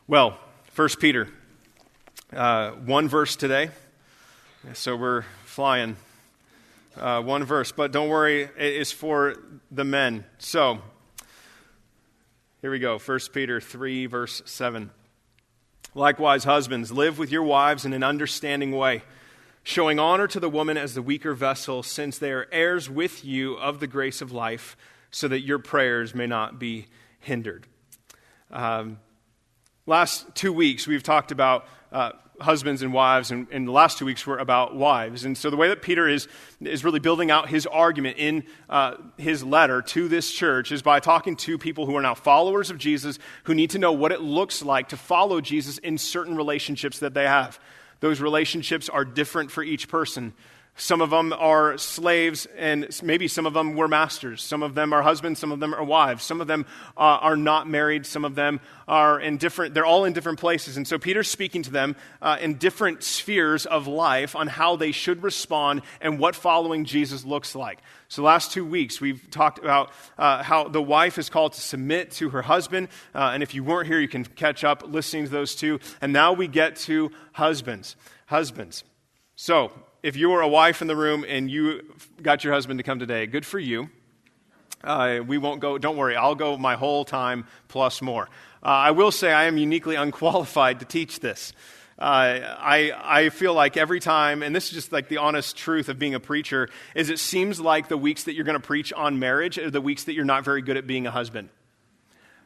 Well, 1 Peter, one verse today, so we're flying. One verse, but don't worry, it is for the men. So, here we go, 1 Peter 3, verse 7. Likewise, husbands, live with your wives in an understanding way, showing honor to the woman as the weaker vessel, since they are heirs with you of the grace of life, so that your prayers may not be hindered. Last 2 weeks, we've talked about husbands and wives, and the last 2 weeks were about wives. And so the way that Peter is really building out his argument in his letter to this church is by talking to people who are now followers of Jesus, who need to know what it looks like to follow Jesus in certain relationships that they have. Those relationships are different for each person. Some of them are slaves, and maybe some of them were masters. Some of them are husbands, some of them are wives. Some of them are not married. Some of them are they're all in different places. And so Peter's speaking to them in different spheres of life on how they should respond and what following Jesus looks like. So the last 2 weeks, we've talked about how the wife is called to submit to her husband. And if you weren't here, you can catch up listening to those two. And now we get to husbands. So, if you were a wife in the room and you got your husband to come today, good for you. We won't go, don't worry, I'll go my whole time plus more. I will say I am uniquely unqualified to teach this. I feel like every time, and this is just like the honest truth of being a preacher, is it seems like the weeks that you're going to preach on marriage are the weeks that you're not very good at being a husband.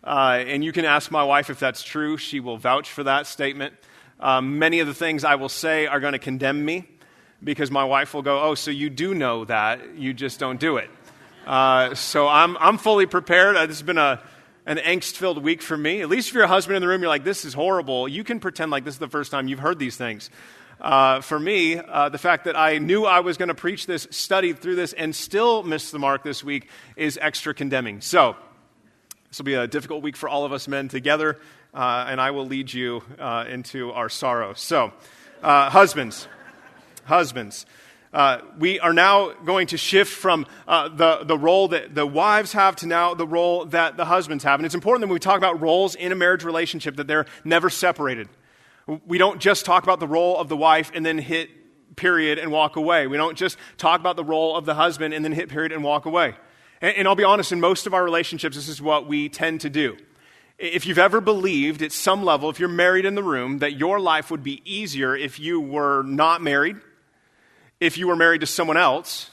And you can ask my wife if that's true. She will vouch for that statement. Many of the things I will say are going to condemn me, because my wife will go, oh, so you do know that, you just don't do it. So I'm fully prepared. This has been an angst-filled week for me. At least if you're a husband in the room, you're like, this is horrible. You can pretend like this is the first time you've heard these things. For me, the fact that I knew I was going to preach this, studied through this, and still miss the mark this week is extra condemning. So this will be a difficult week for all of us men together, and I will lead you into our sorrow. So, husbands, we are now going to shift from the role that the wives have to now the role that the husbands have. And it's important that when we talk about roles in a marriage relationship that they're never separated. We don't just talk about the role of the wife and then hit period and walk away. We don't just talk about the role of the husband and then hit period and walk away. And I'll be honest, in most of our relationships, this is what we tend to do. If you've ever believed at some level, if you're married in the room, that your life would be easier if you were not married, if you were married to someone else,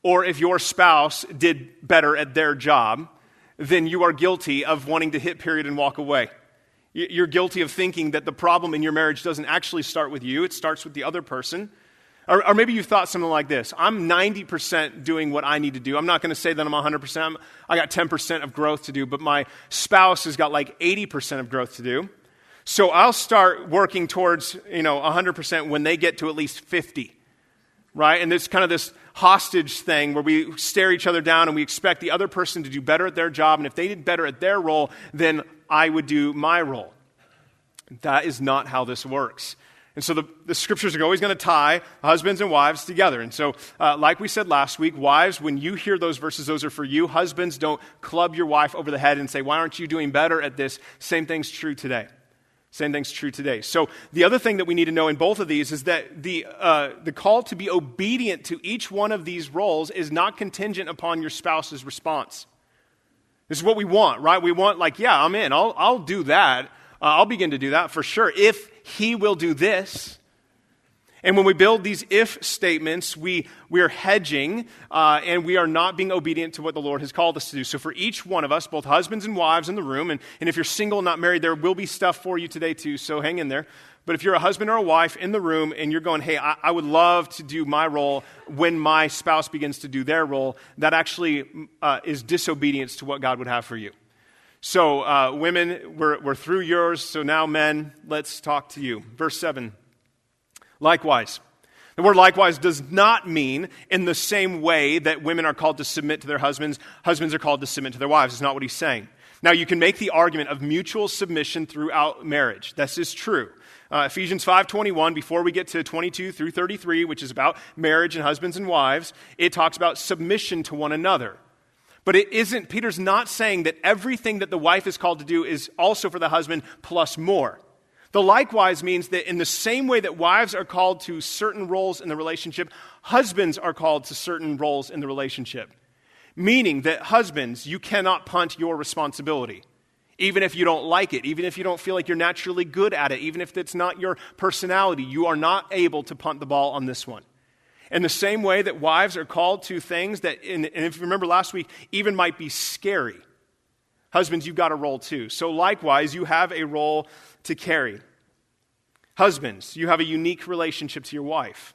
or if your spouse did better at their job, then you are guilty of wanting to hit period and walk away. You're guilty of thinking that the problem in your marriage doesn't actually start with you, it starts with the other person. Or maybe you've thought something like this: I'm 90% doing what I need to do. I'm not going to say that I'm 100%. I got 10% of growth to do, but my spouse has got like 80% of growth to do. So I'll start working towards 100% when they get to at least 50. Right? And it's kind of this hostage thing where we stare each other down and we expect the other person to do better at their job. And if they did better at their role, then I would do my role. That is not how this works. And so the scriptures are always going to tie husbands and wives together. And so like we said last week, wives, when you hear those verses, those are for you. Husbands, don't club your wife over the head and say, why aren't you doing better at this? Same thing's true today. So the other thing that we need to know in both of these is that the call to be obedient to each one of these roles is not contingent upon your spouse's response. This is what we want, right? We want yeah, I'm in. I'll do that. I'll begin to do that for sure if he will do this. And when we build these if statements, we are hedging and we are not being obedient to what the Lord has called us to do. So for each one of us, both husbands and wives in the room, and if you're single, not married, there will be stuff for you today too, so hang in there. But if you're a husband or a wife in the room and you're going, hey, I would love to do my role when my spouse begins to do their role, that actually is disobedience to what God would have for you. So women, we're through yours, so now men, let's talk to you. Verse 7. Likewise. The word likewise does not mean in the same way that women are called to submit to their husbands, husbands are called to submit to their wives. It's not what he's saying. Now, you can make the argument of mutual submission throughout marriage. This is true. Ephesians 5:21, before we get to 22 through 33, which is about marriage and husbands and wives, it talks about submission to one another. But Peter's not saying that everything that the wife is called to do is also for the husband plus more. The likewise means that in the same way that wives are called to certain roles in the relationship, husbands are called to certain roles in the relationship. Meaning that husbands, you cannot punt your responsibility. Even if you don't like it, even if you don't feel like you're naturally good at it, even if it's not your personality, you are not able to punt the ball on this one. In the same way that wives are called to things that, and if you remember last week, even might be scary. Husbands, you've got a role too. So likewise, you have a role to carry. Husbands, you have a unique relationship to your wife.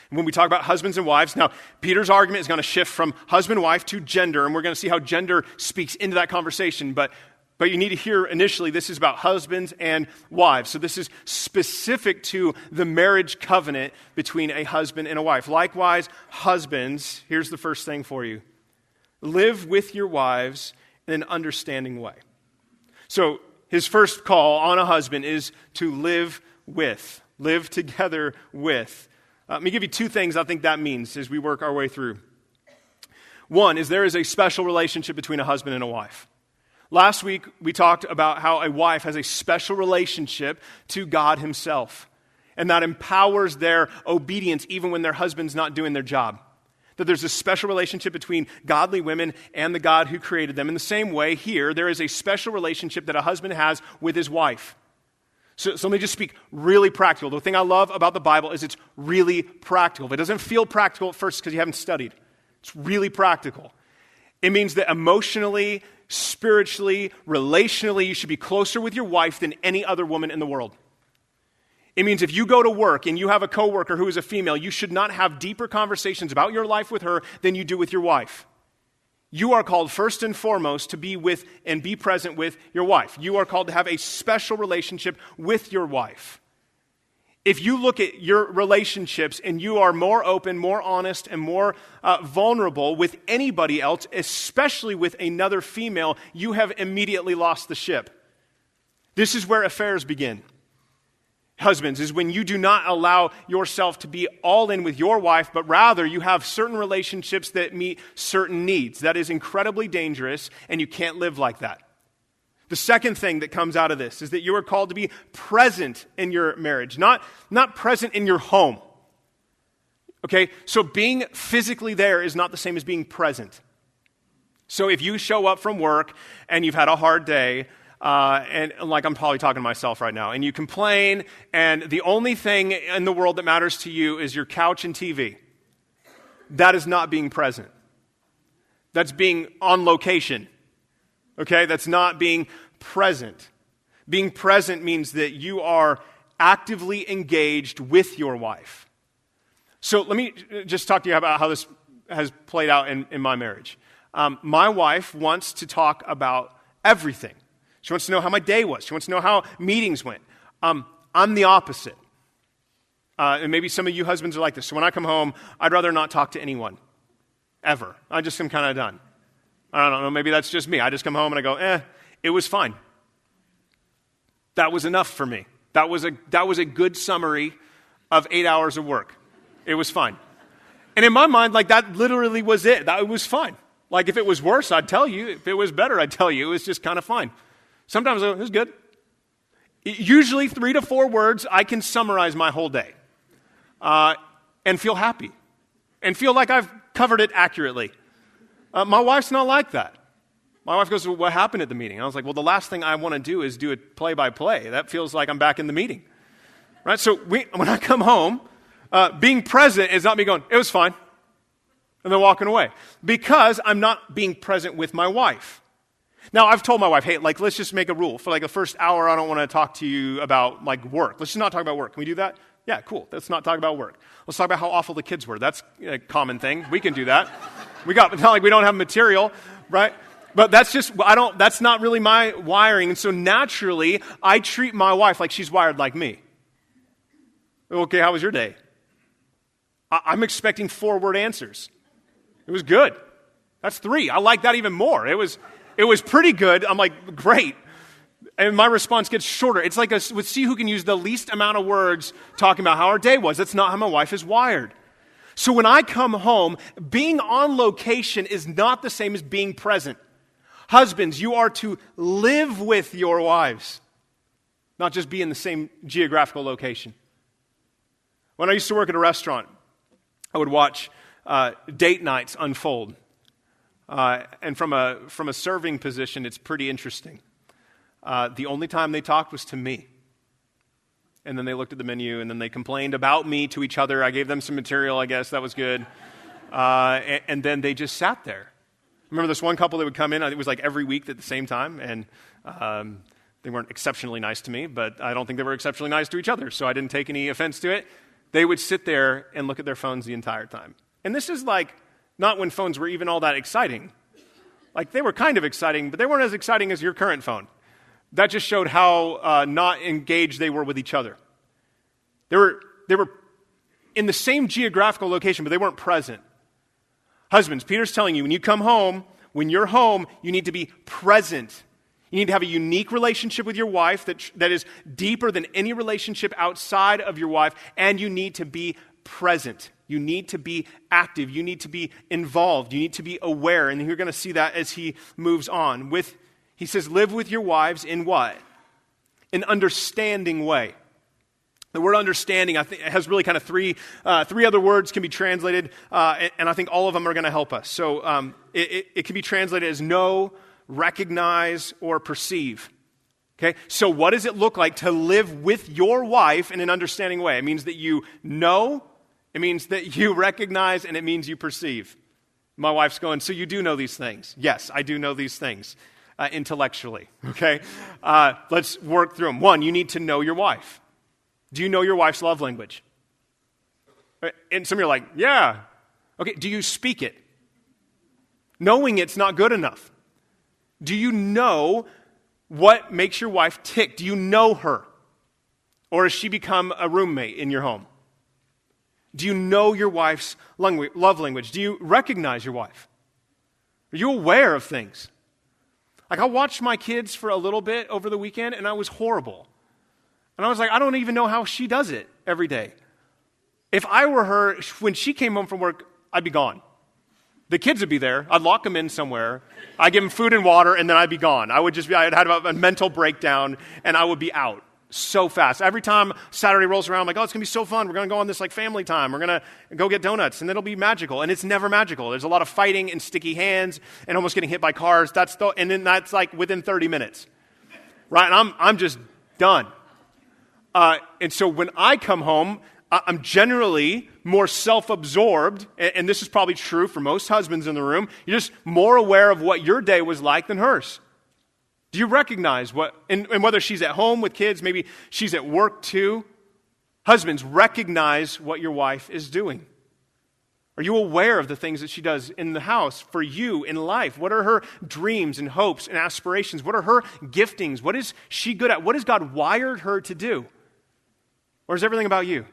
When we talk about husbands and wives, now Peter's argument is going to shift from husband-wife to gender, and we're going to see how gender speaks into that conversation. But you need to hear initially, this is about husbands and wives. So this is specific to the marriage covenant between a husband and a wife. Likewise, husbands, here's the first thing for you. Live with your wives in an understanding way. So his first call on a husband is to live together with. Let me give you two things I think that means as we work our way through. One is there is a special relationship between a husband and a wife. Last week, we talked about how a wife has a special relationship to God himself, and that empowers their obedience even when their husband's not doing their job. That there's a special relationship between godly women and the God who created them. In the same way, here, there is a special relationship that a husband has with his wife. So let me just speak really practical. The thing I love about the Bible is it's really practical. If it doesn't feel practical at first because you haven't studied, it's really practical. It means that emotionally, spiritually, relationally, you should be closer with your wife than any other woman in the world. It means if you go to work and you have a coworker who is a female, you should not have deeper conversations about your life with her than you do with your wife. You are called first and foremost to be with and be present with your wife. You are called to have a special relationship with your wife. If you look at your relationships and you are more open, more honest, and more vulnerable with anybody else, especially with another female, you have immediately lost the ship. This is where affairs begin. Husbands, is when you do not allow yourself to be all in with your wife, but rather you have certain relationships that meet certain needs. That is incredibly dangerous, and you can't live like that. The second thing that comes out of this is that you are called to be present in your marriage, not present in your home. Okay, so being physically there is not the same as being present. So if you show up from work and you've had a hard day, and like I'm probably talking to myself right now, and you complain, and the only thing in the world that matters to you is your couch and TV. That is not being present. That's being on location. Okay, that's not being present. Being present means that you are actively engaged with your wife. So let me just talk to you about how this has played out in my marriage. My wife wants to talk about everything. She wants to know how my day was. She wants to know how meetings went. I'm the opposite. And maybe some of you husbands are like this. So when I come home, I'd rather not talk to anyone. Ever. I just am kind of done. I don't know, maybe that's just me. I just come home and I go, it was fine. That was enough for me. That was a good summary of 8 hours of work. It was fine. And in my mind, like that literally was it. That was fine. Like if it was worse, I'd tell you. If it was better, I'd tell you. It was just kind of fine. Sometimes it was good. Usually 3 to 4 words, I can summarize my whole day and feel happy and feel like I've covered it accurately. My wife's not like that. My wife goes, well, what happened at the meeting? I was like, well, the last thing I want to do is do it play-by-play. That feels like I'm back in the meeting. Right? So when I come home, being present is not me going, it was fine, and then walking away. Because I'm not being present with my wife. Now, I've told my wife, hey, like, let's just make a rule. For like the first hour, I don't want to talk to you about like work. Let's just not talk about work. Can we do that? Yeah, cool. Let's not talk about work. Let's talk about how awful the kids were. That's a common thing. We can do that. It's not like we don't have material, right? But that's not really my wiring. And so naturally, I treat my wife like she's wired like me. Okay, how was your day? I'm expecting 4-word answers. It was good. That's 3. I like that even more. It was pretty good. I'm like, great. And my response gets shorter. It's like see who can use the least amount of words talking about how our day was. That's not how my wife is wired. So when I come home, being on location is not the same as being present. Husbands, you are to live with your wives, not just be in the same geographical location. When I used to work at a restaurant, I would watch date nights unfold. And from a serving position, it's pretty interesting. The only time they talked was to me. And then they looked at the menu, and then they complained about me to each other. I gave them some material, I guess. That was good. And then they just sat there. Remember this one couple that would come in, it was like every week at the same time, and they weren't exceptionally nice to me, but I don't think they were exceptionally nice to each other, so I didn't take any offense to it. They would sit there and look at their phones the entire time. And this is like not when phones were even all that exciting. Like they were kind of exciting, but they weren't as exciting as your current phone. That just showed how not engaged they were with each other. They were in the same geographical location, but they weren't present. Husbands, Peter's telling you, when you come home, when you're home, you need to be present. You need to have a unique relationship with your wife that is deeper than any relationship outside of your wife, and you need to be present. You need to be active. You need to be involved. You need to be aware, and you're going to see that as he moves on. He says, live with your wives in what? An understanding way. The word understanding, I think, has really kind of three other words can be translated, and I think all of them are going to help us. So it can be translated as know, recognize, or perceive. Okay? So what does it look like to live with your wife in an understanding way? It means that you know, it means that you recognize, and it means you perceive. My wife's going, so you do know these things. Yes, I do know these things intellectually. Okay? Let's work through them. One, you need to know your wife. Do you know your wife's love language? And some of you are like, yeah. Okay, do you speak it? Knowing it's not good enough. Do you know what makes your wife tick? Do you know her? Or has she become a roommate in your home? Do you know your wife's love language? Do you recognize your wife? Are you aware of things? Like I watched my kids for a little bit over the weekend, and I was horrible. And I was like, I don't even know how she does it every day. If I were her, when she came home from work, I'd be gone. The kids would be there. I'd lock them in somewhere. I'd give them food and water, and then I'd be gone. I'd have a mental breakdown, and I would be out so fast. Every time Saturday rolls around, I'm like, oh, it's going to be so fun. We're going to go on this like family time. We're going to go get donuts, and it'll be magical. And it's never magical. There's a lot of fighting and sticky hands and almost getting hit by cars. And then that's like within 30 minutes. Right? And I'm just done. And so when I come home, I'm generally more self-absorbed, and this is probably true for most husbands in the room. You're just more aware of what your day was like than hers. Do you recognize and whether she's at home with kids, maybe she's at work too? Husbands, recognize what your wife is doing. Are you aware of the things that she does in the house for you in life? What are her dreams and hopes and aspirations? What are her giftings? What is she good at? What has God wired her to do? Or is everything about you?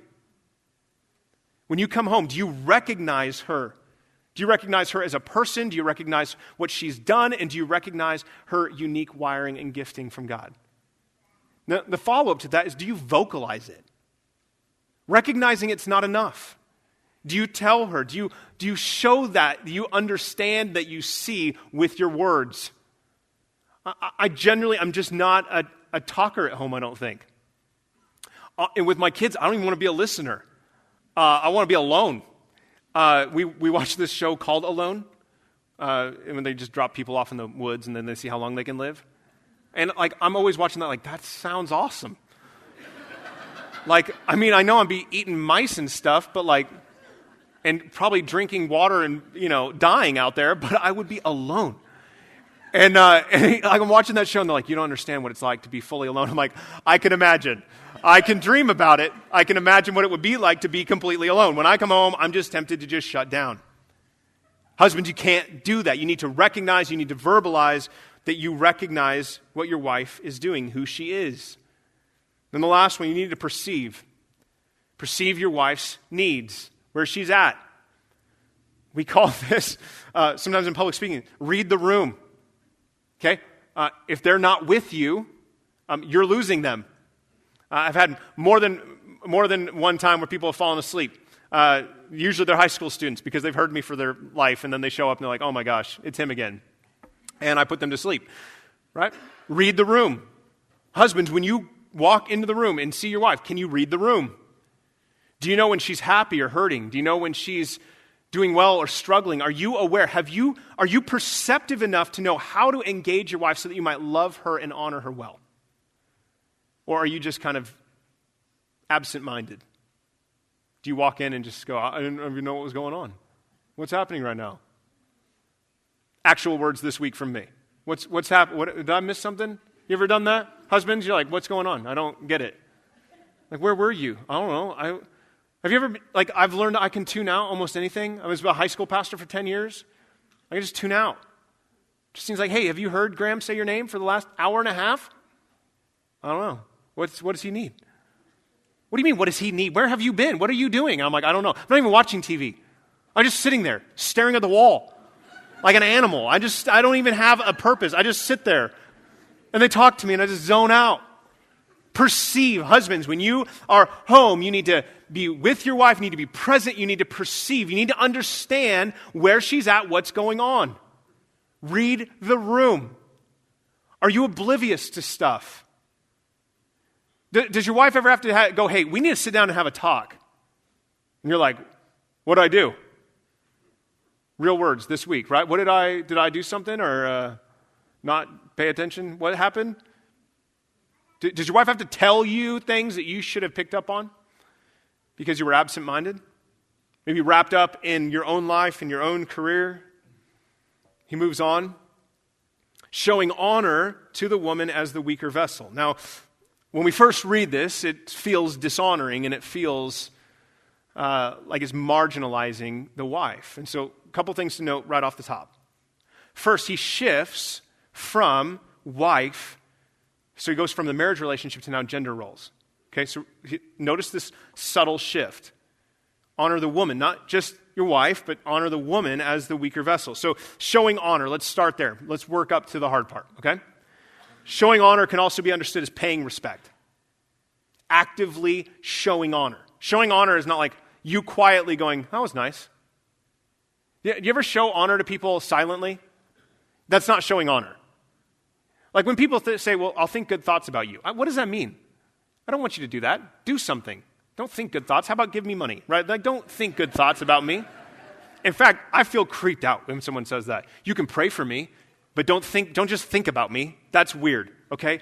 When you come home, do you recognize her? Do you recognize her as a person? Do you recognize what she's done? And do you recognize her unique wiring and gifting from God? Now, the follow-up to that is, do you vocalize it? Recognizing it's not enough. Do you tell her? Do you show that? Do you understand that you see with your words? I'm just not a talker at home, I don't think. And with my kids, I don't even want to be a listener. I want to be alone. We watch this show called Alone, when they just drop people off in the woods and then they see how long they can live. And like I'm always watching that like, that sounds awesome. Like, I mean, I know I'd be eating mice and stuff, but like, and probably drinking water and, dying out there, but I would be alone. And I'm watching that show and they're like, you don't understand what it's like to be fully alone. I'm like, I can imagine. I can dream about it. I can imagine what it would be like to be completely alone. When I come home, I'm just tempted to just shut down. Husbands, you can't do that. You need to recognize, you need to verbalize that you recognize what your wife is doing, who she is. Then the last one, you need to perceive. Perceive your wife's needs, where she's at. We call this, sometimes in public speaking, read the room. Okay? If they're not with you, you're losing them. I've had more than one time where people have fallen asleep Usually they're high school students because they've heard me for their life, and then they show up and they're like, oh my gosh, it's him again. And I put them to sleep, right? Read the room. Husbands, when you walk into the room and see your wife, can you read the room? Do you know when she's happy or hurting? Do you know when she's doing well or struggling? Are you aware? Are you perceptive enough to know how to engage your wife so that you might love her and honor her well? Or are you just kind of absent-minded? Do you walk in and just go, I don't even know what was going on? What's happening right now? Actual words this week from me. What's happening? Did I miss something? You ever done that? Husbands, you're like, what's going on? I don't get it. Like, where were you? I don't know. Have you ever, I've learned I can tune out almost anything. I was a high school pastor for 10 years. I can just tune out. It just seems like, hey, have you heard Graham say your name for the last hour and a half? I don't know. What does he need? What do you mean, what does he need? Where have you been? What are you doing? I'm like, I don't know. I'm not even watching TV. I'm just sitting there, staring at the wall like an animal. I don't even have a purpose. I just sit there. And they talk to me and I just zone out. Perceive. Husbands, when you are home, you need to be with your wife. You need to be present. You need to perceive. You need to understand where she's at, what's going on. Read the room. Are you oblivious to stuff? Does your wife ever have to go, hey, we need to sit down and have a talk? And you're like, what did I do? Real words this week, right? Did I do something or not pay attention? What happened? Does your wife have to tell you things that you should have picked up on because you were absent-minded? Maybe wrapped up in your own life, in your own career? He moves on. Showing honor to the woman as the weaker vessel. Now, when we first read this, it feels dishonoring and it feels like it's marginalizing the wife. And so a couple things to note right off the top. First, he shifts from wife. So he goes from the marriage relationship to now gender roles. Okay, so notice this subtle shift. Honor the woman, not just your wife, but honor the woman as the weaker vessel. So showing honor, let's start there. Let's work up to the hard part, okay? Showing honor can also be understood as paying respect. Actively showing honor. Showing honor is not like you quietly going, that was nice. Do you ever show honor to people silently? That's not showing honor. Like when people say, well, I'll think good thoughts about you. What does that mean? I don't want you to do that. Do something. Don't think good thoughts. How about give me money, right? Like don't think good thoughts about me. In fact, I feel creeped out when someone says that. You can pray for me, but don't just think about me. That's weird, okay?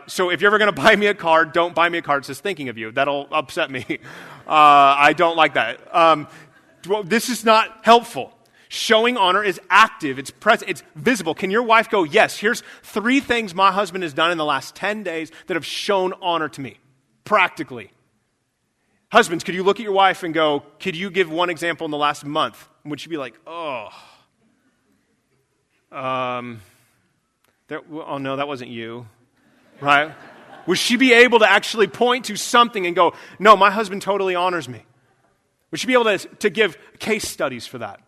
So if you're ever going to buy me a card, don't buy me a card that says thinking of you. That'll upset me. I don't like that. This is not helpful. Showing honor is active, it's present, it's visible. Can your wife go, yes, here's 3 things my husband has done in the last 10 days that have shown honor to me, practically. Husbands, could you look at your wife and go, could you give one example in the last month? Would she be like, oh no, that wasn't you, right? Would she be able to actually point to something and go, no, my husband totally honors me? Would she be able to give case studies for that?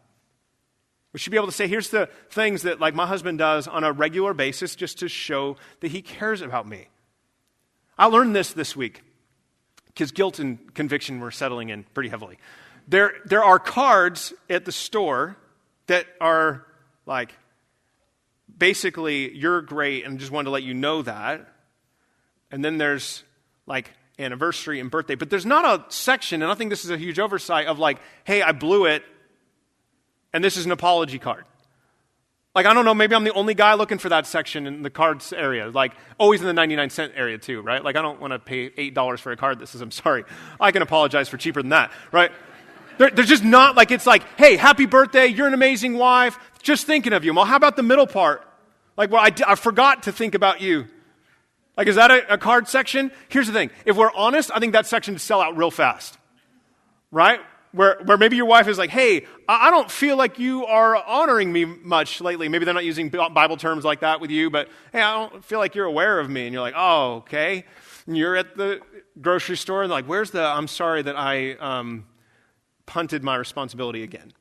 We should be able to say, here's the things that like my husband does on a regular basis just to show that he cares about me. I learned this week because guilt and conviction were settling in pretty heavily. There are cards at the store that are like, basically, you're great and just wanted to let you know that. And then there's like anniversary and birthday. But there's not a section, and I think this is a huge oversight, of like, hey, I blew it. And this is an apology card. Like, I don't know, maybe I'm the only guy looking for that section in the cards area. Like, always in the 99-cent area too, right? Like, I don't want to pay $8 for a card that says, I'm sorry. I can apologize for cheaper than that, right? They're just not like, it's like, hey, happy birthday, you're an amazing wife, just thinking of you. Well, how about the middle part? Like, well, I forgot to think about you. Like, is that a card section? Here's the thing. If we're honest, I think that section would sell out real fast, right? Where maybe your wife is like, hey, I don't feel like you are honoring me much lately. Maybe they're not using Bible terms like that with you, but hey, I don't feel like you're aware of me. And you're like, oh, okay. And you're at the grocery store and like, where's the, I'm sorry that I punted my responsibility again.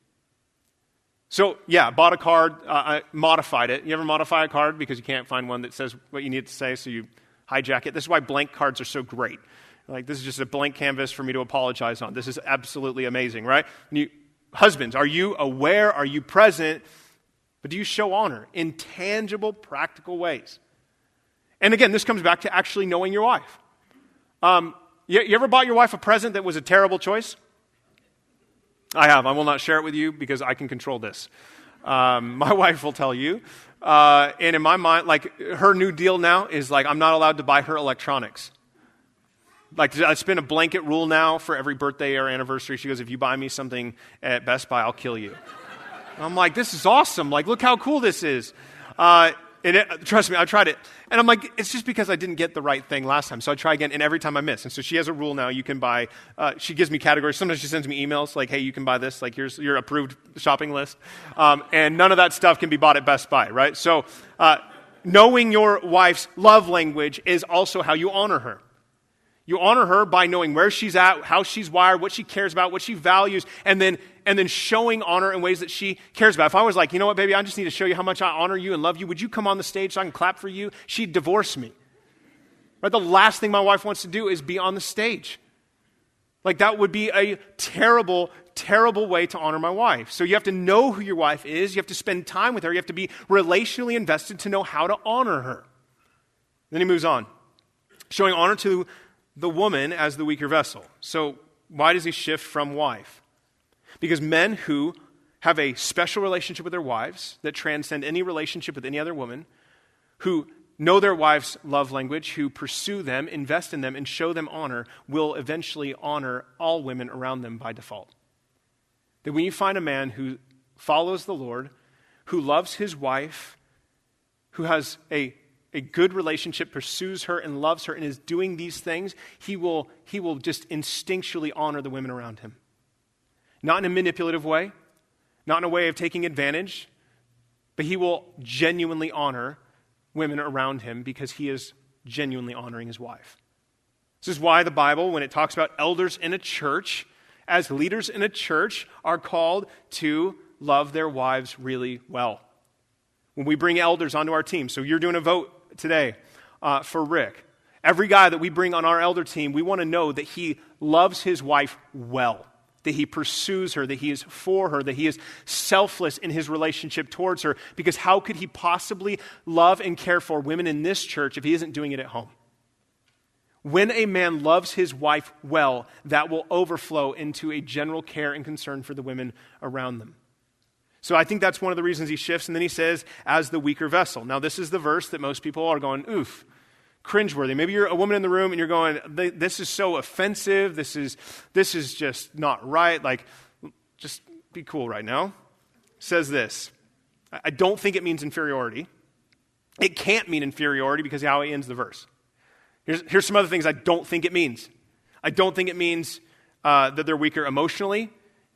So yeah, bought a card, I modified it. You ever modify a card because you can't find one that says what you need it to say, so you hijack it? This is why blank cards are so great. Like, this is just a blank canvas for me to apologize on. This is absolutely amazing, right? Husbands, are you aware? Are you present? But do you show honor in tangible, practical ways? And again, this comes back to actually knowing your wife. You ever bought your wife a present that was a terrible choice? I have. I will not share it with you because I can control this. My wife will tell you. And in my mind, like, her new deal now is like, I'm not allowed to buy her electronics. Like, it's been a blanket rule now for every birthday or anniversary. She goes, if you buy me something at Best Buy, I'll kill you. And I'm like, this is awesome. Like, look how cool this is. Trust me, I tried it. And I'm like, it's just because I didn't get the right thing last time. So I try again, and every time I miss. And so she has a rule now. You can buy, she gives me categories. Sometimes she sends me emails like, hey, you can buy this. Like, here's your approved shopping list. And none of that stuff can be bought at Best Buy, right? So knowing your wife's love language is also how you honor her. You honor her by knowing where she's at, how she's wired, what she cares about, what she values, and then showing honor in ways that she cares about. If I was like, you know what, baby, I just need to show you how much I honor you and love you. Would you come on the stage so I can clap for you? She'd divorce me. Right? The last thing my wife wants to do is be on the stage. Like, that would be a terrible, terrible way to honor my wife. So you have to know who your wife is. You have to spend time with her. You have to be relationally invested to know how to honor her. Then he moves on. Showing honor to the woman as the weaker vessel. So why does he shift from wife? Because men who have a special relationship with their wives that transcend any relationship with any other woman, who know their wife's love language, who pursue them, invest in them, and show them honor, will eventually honor all women around them by default. That when you find a man who follows the Lord, who loves his wife, who has a good relationship, pursues her and loves her and is doing these things, he will just instinctually honor the women around him. Not in a manipulative way, not in a way of taking advantage, but he will genuinely honor women around him because he is genuinely honoring his wife. This is why the Bible, when it talks about elders in a church, as leaders in a church, are called to love their wives really well. When we bring elders onto our team, so you're doing a vote today for Rick. Every guy that we bring on our elder team, we want to know that he loves his wife well, that he pursues her, that he is for her, that he is selfless in his relationship towards her, because how could he possibly love and care for women in this church if he isn't doing it at home? When a man loves his wife well, that will overflow into a general care and concern for the women around them. So I think that's one of the reasons he shifts. And then he says, as the weaker vessel. Now, this is the verse that most people are going, oof, cringeworthy. Maybe you're a woman in the room and you're going, this is so offensive. This is just not right. Like, just be cool right now. It says this. I don't think it means inferiority. It can't mean inferiority because of how he ends the verse. Here's some other things I don't think it means. I don't think it means that they're weaker emotionally,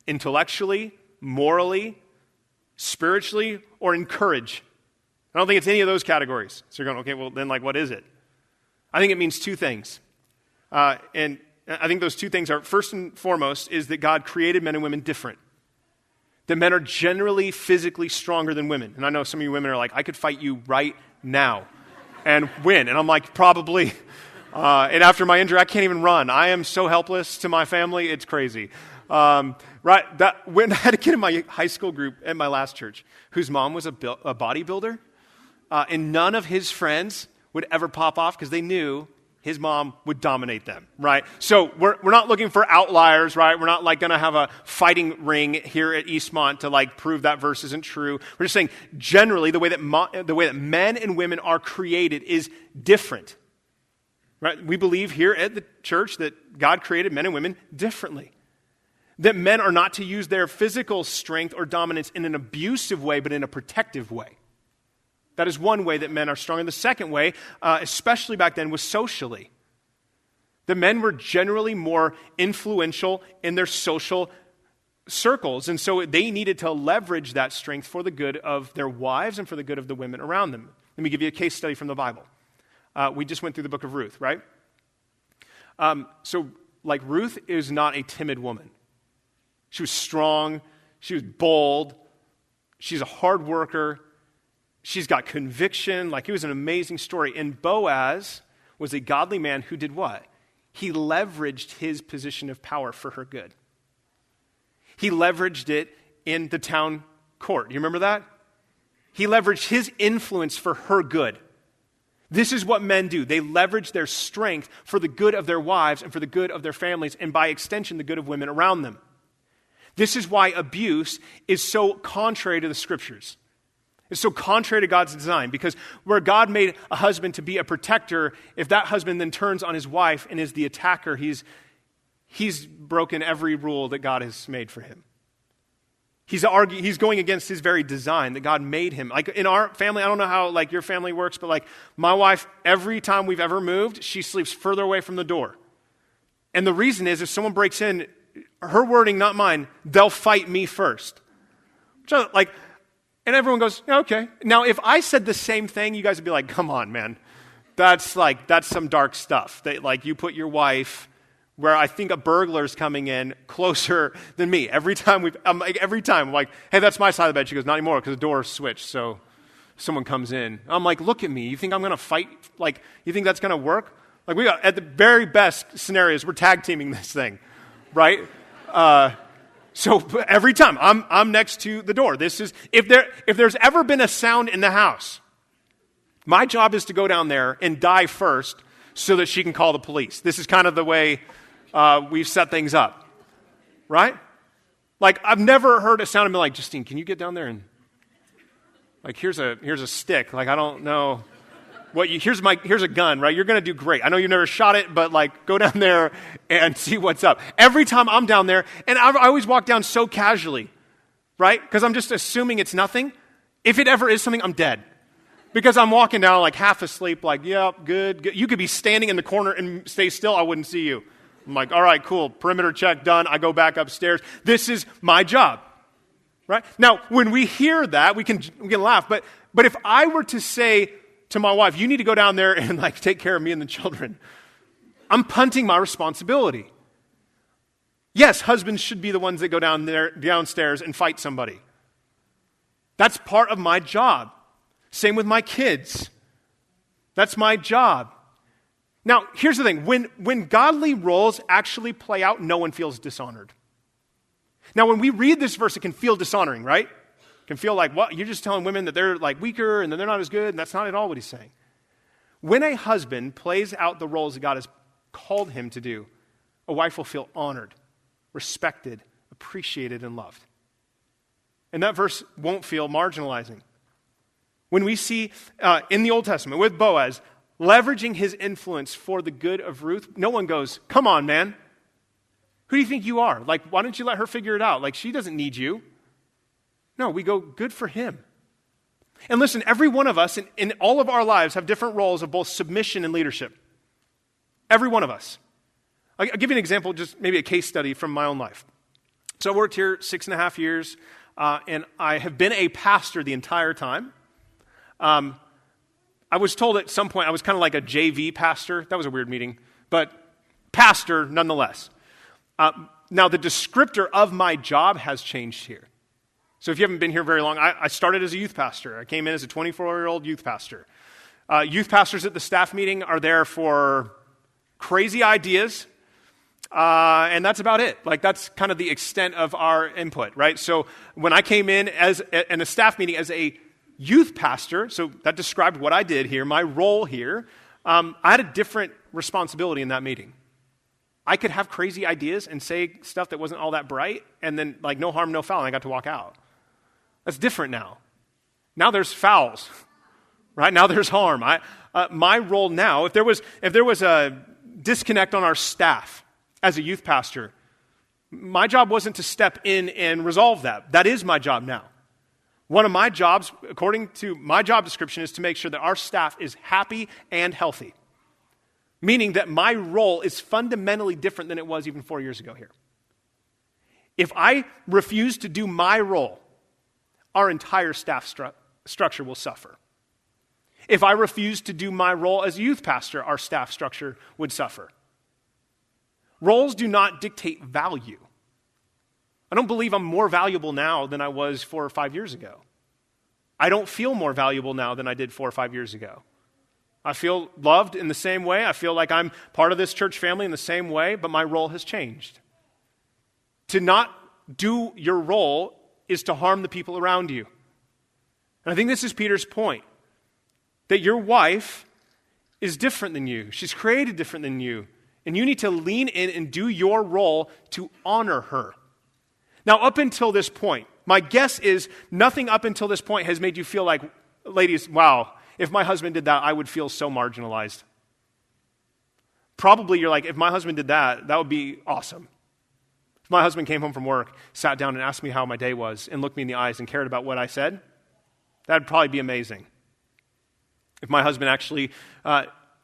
intellectually, morally, spiritually, or in courage. I don't think it's any of those categories. So you're going, okay, well then what is it? I think it means two things. And I think those two things are, first and foremost, is that God created men and women different. That men are generally physically stronger than women. And I know some of you women are like, I could fight you right now and win. And I'm like, probably. And after my injury, I can't even run. I am so helpless to my family, it's crazy. When I had a kid in my high school group at my last church whose mom was a bodybuilder, and none of his friends would ever pop off because they knew his mom would dominate them, right? So we're not looking for outliers, right? We're not going to have a fighting ring here at Eastmont to prove that verse isn't true. We're just saying generally the way that men and women are created is different, right? We believe here at the church that God created men and women differently. That men are not to use their physical strength or dominance in an abusive way, but in a protective way. That is one way that men are strong. And the second way, especially back then, was socially. The men were generally more influential in their social circles, and so they needed to leverage that strength for the good of their wives and for the good of the women around them. Let me give you a case study from the Bible. We just went through the book of Ruth, right? Ruth is not a timid woman. She was strong. She was bold. She's a hard worker. She's got conviction. It was an amazing story. And Boaz was a godly man who did what? He leveraged his position of power for her good. He leveraged it in the town court. You remember that? He leveraged his influence for her good. This is what men do. They leverage their strength for the good of their wives and for the good of their families, and by extension, the good of women around them. This is why abuse is so contrary to the Scriptures. It's so contrary to God's design, because where God made a husband to be a protector, if that husband then turns on his wife and is the attacker, he's broken every rule that God has made for him. He's going against his very design that God made him. Like in our family, I don't know how like your family works, but like my wife, every time we've ever moved, she sleeps further away from the door. And the reason is if someone breaks in, her wording, not mine, they'll fight me first. And everyone goes, yeah, okay. Now, if I said the same thing, you guys would be like, come on, man. That's some dark stuff. That like you put your wife where I think a burglar's coming in closer than me. Every time I'm like, hey, that's my side of the bed. She goes, not anymore because the door switched, so someone comes in. I'm like, look at me. You think I'm going to fight? Like, you think that's going to work? Like, we got, at the very best scenarios, we're tag teaming this thing, right? So every time I'm next to the door. This is, if there's ever been a sound in the house, my job is to go down there and die first so that she can call the police. This is kind of the way we've set things up, right? Like, I've never heard a sound and been like, Justine, can you get down there and, like, here's a stick. Like, I don't know what here's a gun, right? You're going to do great. I know you've never shot it, but, like, go down there and see what's up. Every time I'm down there, and I always walk down so casually, right? Because I'm just assuming it's nothing. If it ever is something, I'm dead. Because I'm walking down, like, half asleep, like, yep, good. You could be standing in the corner and stay still. I wouldn't see you. I'm like, all right, cool. Perimeter check done. I go back upstairs. This is my job, right? Now, when we hear that, we can laugh. But if I were to say to my wife, you need to go down there and like take care of me and the children, I'm punting my responsibility. Yes, husbands should be the ones that go downstairs and fight somebody. That's part of my job. Same with my kids. That's my job. Now, here's the thing. When godly roles actually play out, no one feels dishonored. Now, when we read this verse, it can feel dishonoring, right? It can feel like, what? You're just telling women that they're like weaker and that they're not as good, and that's not at all what he's saying. When a husband plays out the roles that God has called him to do, a wife will feel honored, respected, appreciated, and loved. And that verse won't feel marginalizing. When we see in the Old Testament with Boaz, leveraging his influence for the good of Ruth, no one goes, come on, man. Who do you think you are? Like, why don't you let her figure it out? Like, she doesn't need you. No, we go, good for him. And listen, every one of us in all of our lives have different roles of both submission and leadership. Every one of us. I'll give you an example, just maybe a case study from my own life. So I worked here 6.5 years, and I have been a pastor the entire time. I was told at some point I was kind of like a JV pastor. That was a weird meeting, but pastor nonetheless. Now, the descriptor of my job has changed here. So if you haven't been here very long, I started as a youth pastor. I came in as a 24-year-old youth pastor. Youth pastors at the staff meeting are there for crazy ideas, and that's about it. Like, that's kind of the extent of our input, right? So when I came in a staff meeting as a youth pastor, so that described what I did here, my role here, I had a different responsibility in that meeting. I could have crazy ideas and say stuff that wasn't all that bright, and then, like, no harm, no foul, and I got to walk out. That's different now. Now there's fouls, right? Now there's harm. My role now, if there was a disconnect on our staff as a youth pastor, my job wasn't to step in and resolve that. That is my job now. One of my jobs, according to my job description, is to make sure that our staff is happy and healthy. Meaning that my role is fundamentally different than it was even 4 years ago here. If I refuse to do my role, our entire staff structure will suffer. If I refuse to do my role as a youth pastor, our staff structure would suffer. Roles do not dictate value. I don't believe I'm more valuable now than I was 4 or 5 years ago. I don't feel more valuable now than I did 4 or 5 years ago. I feel loved in the same way. I feel like I'm part of this church family in the same way, but my role has changed. To not do your role is to harm the people around you. And I think this is Peter's point, that your wife is different than you. She's created different than you. And you need to lean in and do your role to honor her. Now, up until this point, my guess is nothing up until this point has made you feel like, ladies, wow, if my husband did that, I would feel so marginalized. Probably you're like, if my husband did that, that would be awesome. If my husband came home from work, sat down and asked me how my day was, and looked me in the eyes and cared about what I said, that'd probably be amazing. If my husband actually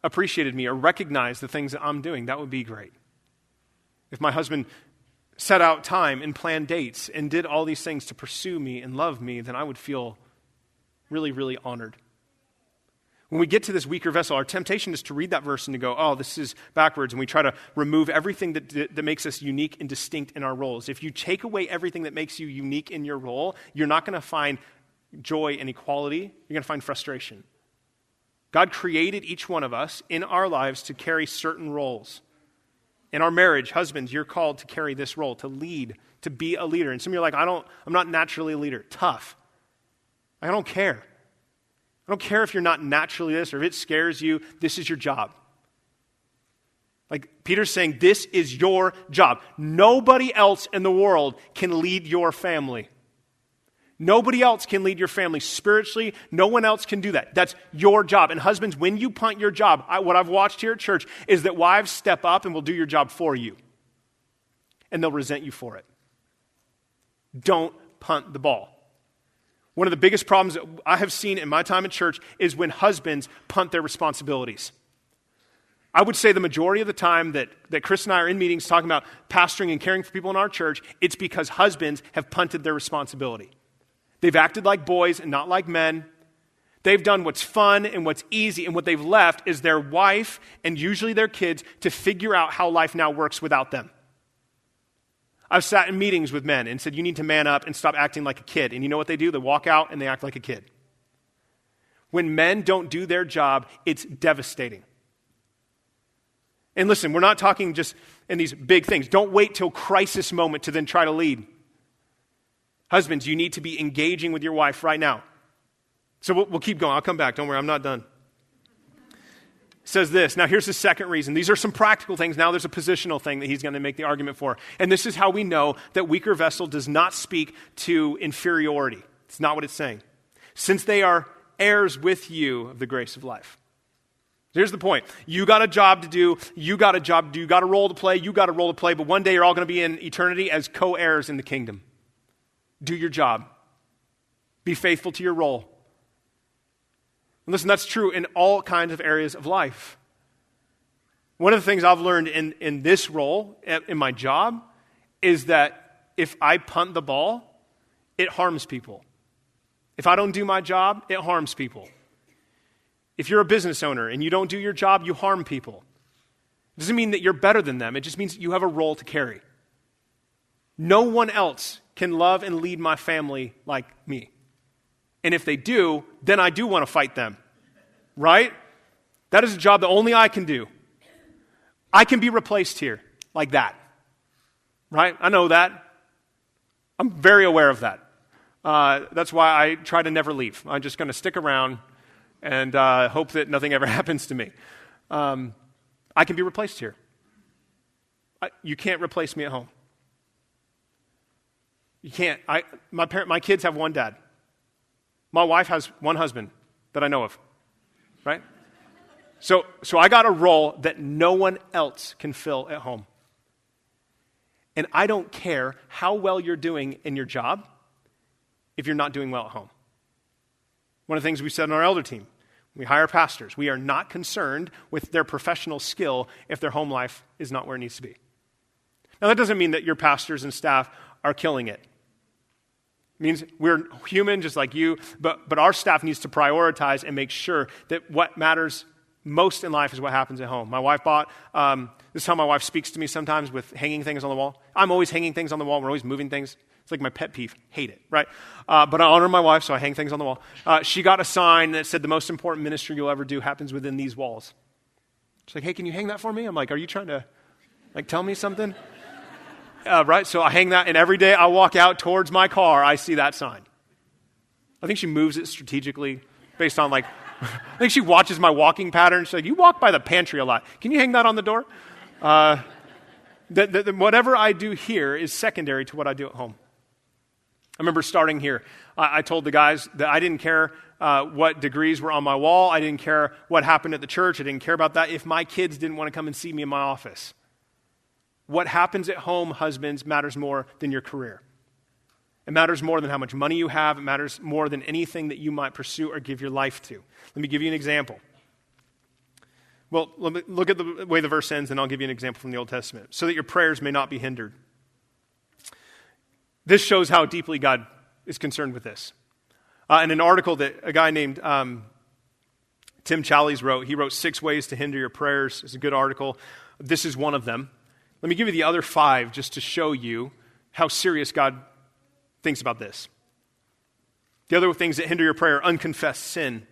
appreciated me or recognized the things that I'm doing, that would be great. If my husband set out time and planned dates and did all these things to pursue me and love me, then I would feel really, really honored. When we get to this weaker vessel, our temptation is to read that verse and to go, oh, this is backwards, and we try to remove everything that makes us unique and distinct in our roles. If you take away everything that makes you unique in your role, you're not going to find joy and equality. You're going to find frustration. God created each one of us in our lives to carry certain roles. In our marriage, husbands, you're called to carry this role, to lead, to be a leader. And some of you are like, I'm not naturally a leader. Tough. I don't care. I don't care if you're not naturally this or if it scares you. This is your job. Like Peter's saying, this is your job. Nobody else in the world can lead your family. Nobody else can lead your family spiritually. No one else can do that. That's your job. And husbands, when you punt your job, what I've watched here at church is that wives step up and will do your job for you. And they'll resent you for it. Don't punt the ball. One of the biggest problems that I have seen in my time in church is when husbands punt their responsibilities. I would say the majority of the time that Chris and I are in meetings talking about pastoring and caring for people in our church, it's because husbands have punted their responsibility. They've acted like boys and not like men. They've done what's fun and what's easy, and what they've left is their wife and usually their kids to figure out how life now works without them. I've sat in meetings with men and said, you need to man up and stop acting like a kid. And you know what they do? They walk out and they act like a kid. When men don't do their job, it's devastating. And listen, we're not talking just in these big things. Don't wait till crisis moment to then try to lead. Husbands, you need to be engaging with your wife right now. So we'll keep going. I'll come back. Don't worry, I'm not done. It says this. Now, here's the second reason. These are some practical things. Now there's a positional thing that he's going to make the argument for. And this is how we know that weaker vessel does not speak to inferiority. It's not what it's saying. Since they are heirs with you of the grace of life. Here's the point. You got a job to do. You got a role to play. You got a role to play. But one day you're all going to be in eternity as co-heirs in the kingdom. Do your job. Be faithful to your role. And listen, that's true in all kinds of areas of life. One of the things I've learned in this role, in my job, is that if I punt the ball, it harms people. If I don't do my job, it harms people. If you're a business owner and you don't do your job, you harm people. It doesn't mean that you're better than them. It just means you have a role to carry. No one else can love and lead my family like me. And if they do, then I do want to fight them. Right? That is a job that only I can do. I can be replaced here like that. Right? I know that. I'm very aware of that. That's why I try to never leave. I'm just going to stick around and hope that nothing ever happens to me. I can be replaced here. You can't replace me at home. You can't. My kids have one dad. My wife has one husband that I know of, right? So I got a role that no one else can fill at home. And I don't care how well you're doing in your job if you're not doing well at home. One of the things we said in our elder team, we hire pastors. We are not concerned with their professional skill if their home life is not where it needs to be. Now, that doesn't mean that your pastors and staff are killing it. It means we're human just like you, but our staff needs to prioritize and make sure that what matters most in life is what happens at home. My wife this is how my wife speaks to me sometimes with hanging things on the wall. I'm always hanging things on the wall. We're always moving things. It's like my pet peeve. Hate it, right? But I honor my wife, so I hang things on the wall. She got a sign that said, the most important ministry you'll ever do happens within these walls. She's like, hey, can you hang that for me? I'm like, are you trying to tell me something? Right? So I hang that, and every day I walk out towards my car, I see that sign. I think she moves it strategically based on I think she watches my walking pattern. She's like, you walk by the pantry a lot. Can you hang that on the door? Whatever I do here is secondary to what I do at home. I remember starting here. I told the guys that I didn't care what degrees were on my wall. I didn't care what happened at the church. I didn't care about that if my kids didn't want to come and see me in my office. What happens at home, husbands, matters more than your career. It matters more than how much money you have. It matters more than anything that you might pursue or give your life to. Let me give you an example. Well, look at the way the verse ends, and I'll give you an example from the Old Testament. So that your prayers may not be hindered. This shows how deeply God is concerned with this. In an article that a guy named Tim Challies wrote, he wrote 6 ways to hinder your prayers. It's a good article. This is one of them. Let me give you the other 5 just to show you how serious God thinks about this. The other things that hinder your prayer: unconfessed sin,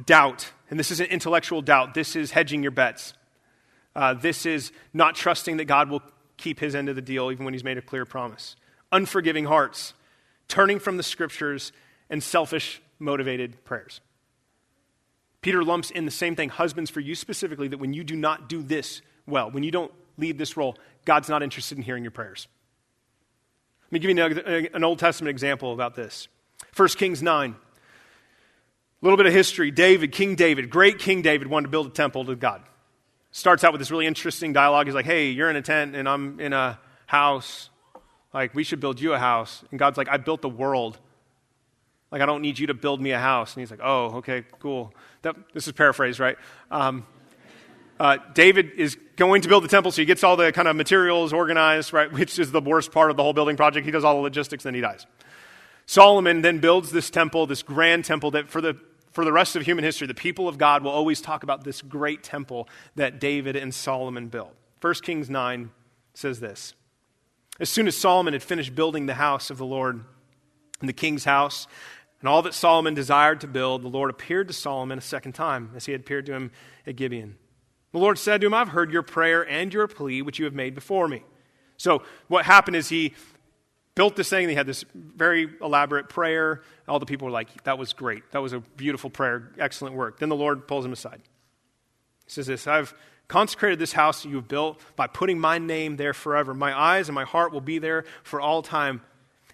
doubt, and this isn't intellectual doubt. This is hedging your bets. This is not trusting that God will keep his end of the deal even when he's made a clear promise. Unforgiving hearts, turning from the scriptures, and selfish motivated prayers. Peter lumps in the same thing, husbands, for you specifically, that when you do not do this well, when you don't lead this role, God's not interested in hearing your prayers. Let me give you an Old Testament example about this. 1 Kings 9. A little bit of history. King David, great King David, wanted to build a temple to God. Starts out with this really interesting dialogue. He's like, hey, you're in a tent and I'm in a house. We should build you a house. And God's like, I built the world. I don't need you to build me a house. And he's like, oh, okay, cool. This is paraphrased, right? David is going to build the temple, so he gets all the kind of materials organized, right, which is the worst part of the whole building project. He does all the logistics, then he dies. Solomon then builds this temple, this grand temple that for the rest of human history, the people of God will always talk about this great temple that David and Solomon built. 1 Kings 9 says this. As soon as Solomon had finished building the house of the Lord and the king's house, and all that Solomon desired to build, the Lord appeared to Solomon a second time, as he had appeared to him at Gibeon. The Lord said to him, I've heard your prayer and your plea, which you have made before me. So what happened is he built this thing, and he had this very elaborate prayer. All the people were like, that was great. That was a beautiful prayer. Excellent work. Then the Lord pulls him aside. He says this, I've consecrated this house that you have built by putting my name there forever. My eyes and my heart will be there for all time.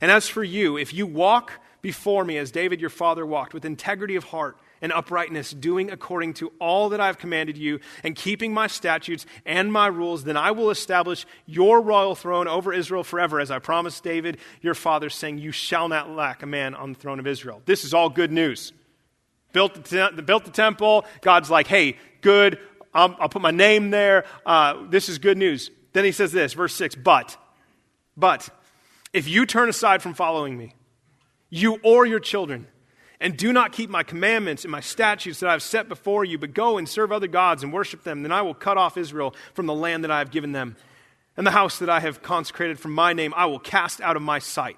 And as for you, if you walk before me as David your father walked, with integrity of heart and uprightness, doing according to all that I've commanded you, and keeping my statutes and my rules, then I will establish your royal throne over Israel forever, as I promised David your father, saying, you shall not lack a man on the throne of Israel. This is all good news. Built the temple. God's like, hey, good. I'll put my name there. This is good news. Then he says this, verse 6, but if you turn aside from following me, you or your children, and do not keep my commandments and my statutes that I have set before you, but go and serve other gods and worship them, then I will cut off Israel from the land that I have given them. And the house that I have consecrated from my name I will cast out of my sight.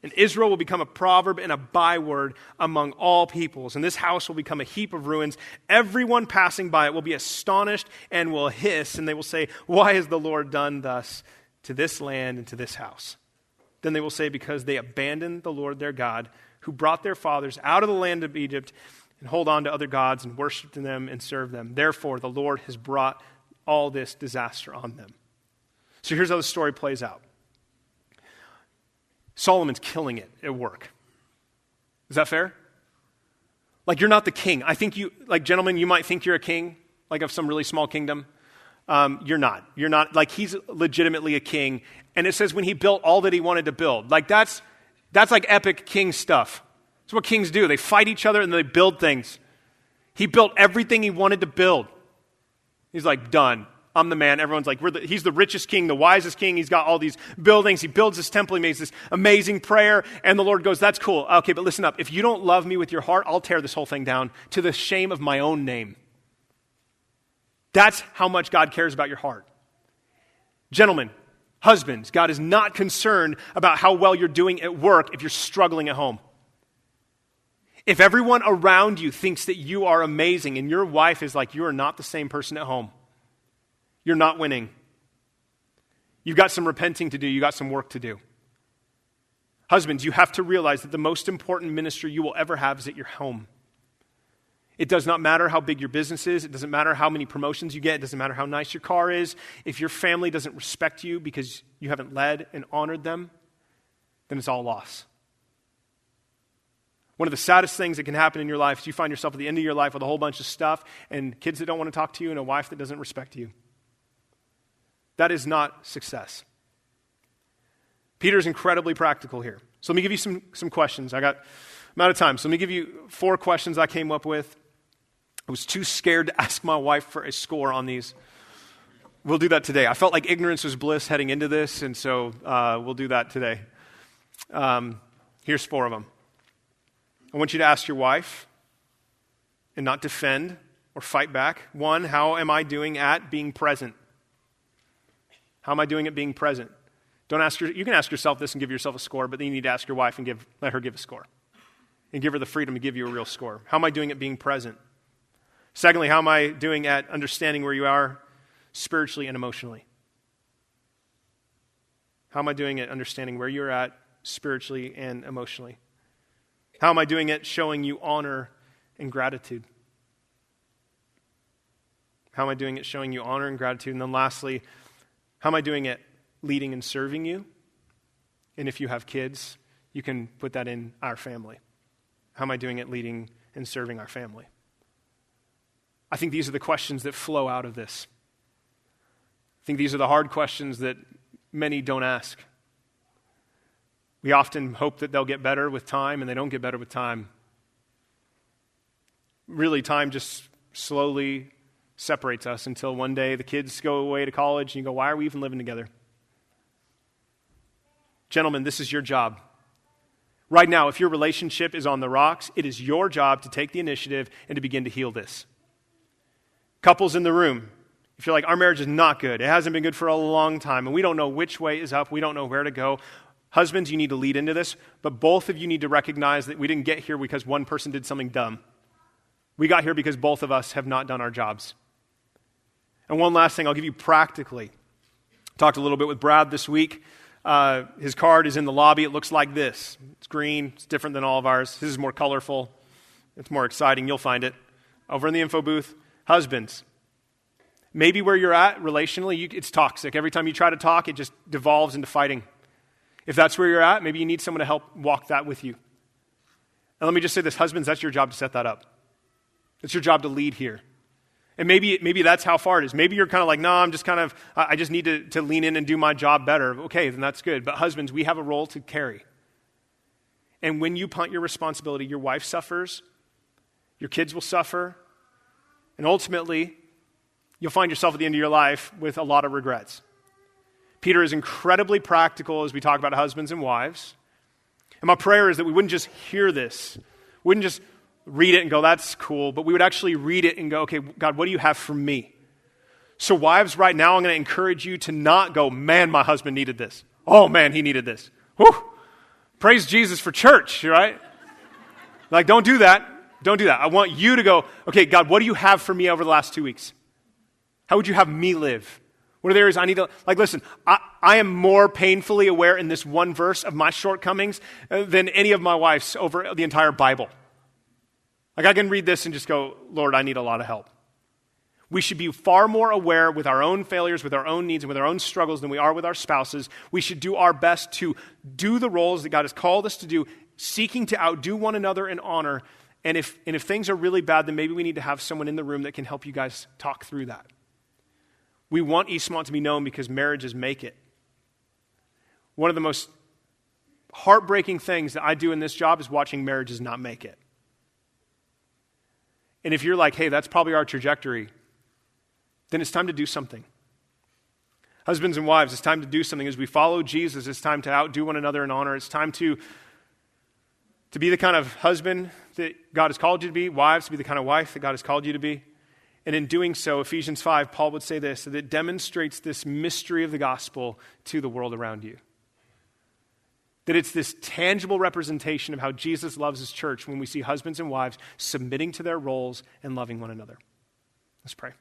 And Israel will become a proverb and a byword among all peoples. And this house will become a heap of ruins. Everyone passing by it will be astonished and will hiss, and they will say, why has the Lord done thus to this land and to this house? Then they will say, because they abandoned the Lord their God, who brought their fathers out of the land of Egypt, and hold on to other gods and worshiped them and served them. Therefore, the Lord has brought all this disaster on them. So here's how the story plays out. Solomon's killing it at work. Is that fair? You're not the king. I think you, gentlemen, you might think you're a king, of some really small kingdom. You're not. You're not. He's legitimately a king. And it says when he built all that he wanted to build. That's epic king stuff. That's what kings do. They fight each other and they build things. He built everything he wanted to build. He's like, done. I'm the man. Everyone's like, he's the richest king, the wisest king. He's got all these buildings. He builds this temple. He makes this amazing prayer. And the Lord goes, that's cool. Okay, but listen up. If you don't love me with your heart, I'll tear this whole thing down to the shame of my own name. That's how much God cares about your heart. Gentlemen, husbands, God is not concerned about how well you're doing at work if you're struggling at home. If everyone around you thinks that you are amazing and your wife is like, you are not the same person at home, you're not winning. You've got some repenting to do. You've got some work to do. Husbands, you have to realize that the most important ministry you will ever have is at your home. It does not matter how big your business is. It doesn't matter how many promotions you get. It doesn't matter how nice your car is. If your family doesn't respect you because you haven't led and honored them, then it's all loss. One of the saddest things that can happen in your life is you find yourself at the end of your life with a whole bunch of stuff and kids that don't want to talk to you and a wife that doesn't respect you. That is not success. Peter's incredibly practical here. So let me give you some questions. I'm out of time. So let me give you 4 questions I came up with. I was too scared to ask my wife for a score on these. We'll do that today. I felt like ignorance was bliss heading into this, and so we'll do that today. Here's 4 of them. I want you to ask your wife and not defend or fight back. 1, how am I doing at being present? How am I doing at being present? You can ask yourself this and give yourself a score, but then you need to ask your wife and let her give a score. And give her the freedom to give you a real score. How am I doing at being present? Secondly, how am I doing at understanding where you are spiritually and emotionally? How am I doing at understanding where you're at spiritually and emotionally? How am I doing at showing you honor and gratitude? How am I doing at showing you honor and gratitude? And then lastly, how am I doing at leading and serving you? And if you have kids, you can put that in our family. How am I doing at leading and serving our family? I think these are the questions that flow out of this. I think these are the hard questions that many don't ask. We often hope that they'll get better with time, and they don't get better with time. Really, time just slowly separates us until one day the kids go away to college, and you go, why are we even living together? Gentlemen, this is your job. Right now, if your relationship is on the rocks, it is your job to take the initiative and to begin to heal this. Couples in the room, if you're like, our marriage is not good, it hasn't been good for a long time, and we don't know which way is up, we don't know where to go. Husbands, you need to lead into this, but both of you need to recognize that we didn't get here because one person did something dumb. We got here because both of us have not done our jobs. And one last thing I'll give you practically. Talked a little bit with Brad this week. His card is in the lobby. It looks like this. It's green. It's different than all of ours. His is more colorful. It's more exciting. You'll find it over in the info booth. Husbands, maybe where you're at relationally, it's toxic. Every time you try to talk, it just devolves into fighting. If that's where you're at, maybe you need someone to help walk that with you. And let me just say this, husbands, that's your job to set that up. It's your job to lead here. And maybe that's how far it is. Maybe you're kind of like, no, I just need to lean in and do my job better. Okay, then that's good. But husbands, we have a role to carry. And when you punt your responsibility, your wife suffers, your kids will suffer, and ultimately, you'll find yourself at the end of your life with a lot of regrets. Peter is incredibly practical as we talk about husbands and wives. And my prayer is that we wouldn't just hear this, wouldn't just read it and go, that's cool, but we would actually read it and go, okay, God, what do you have for me? So wives, right now, I'm going to encourage you to not go, man, my husband needed this. Oh, man, he needed this. Whew. Praise Jesus for church, right? Like, don't do that. Don't do that. I want you to go, okay, God, what do you have for me over the last 2 weeks? How would you have me live? What are the areas I need to, listen, I am more painfully aware in this one verse of my shortcomings than any of my wife's over the entire Bible. Like, I can read this and just go, Lord, I need a lot of help. We should be far more aware with our own failures, with our own needs, and with our own struggles than we are with our spouses. We should do our best to do the roles that God has called us to do, seeking to outdo one another in honor. And if things are really bad, then maybe we need to have someone in the room that can help you guys talk through that. We want Eastmont to be known because marriages make it. One of the most heartbreaking things that I do in this job is watching marriages not make it. And if you're like, hey, that's probably our trajectory, then it's time to do something. Husbands and wives, it's time to do something. As we follow Jesus, it's time to outdo one another in honor. It's time to be the kind of husband that God has called you to be, wives to be the kind of wife that God has called you to be. And in doing so, Ephesians 5, Paul would say this, that it demonstrates this mystery of the gospel to the world around you. That it's this tangible representation of how Jesus loves his church when we see husbands and wives submitting to their roles and loving one another. Let's pray.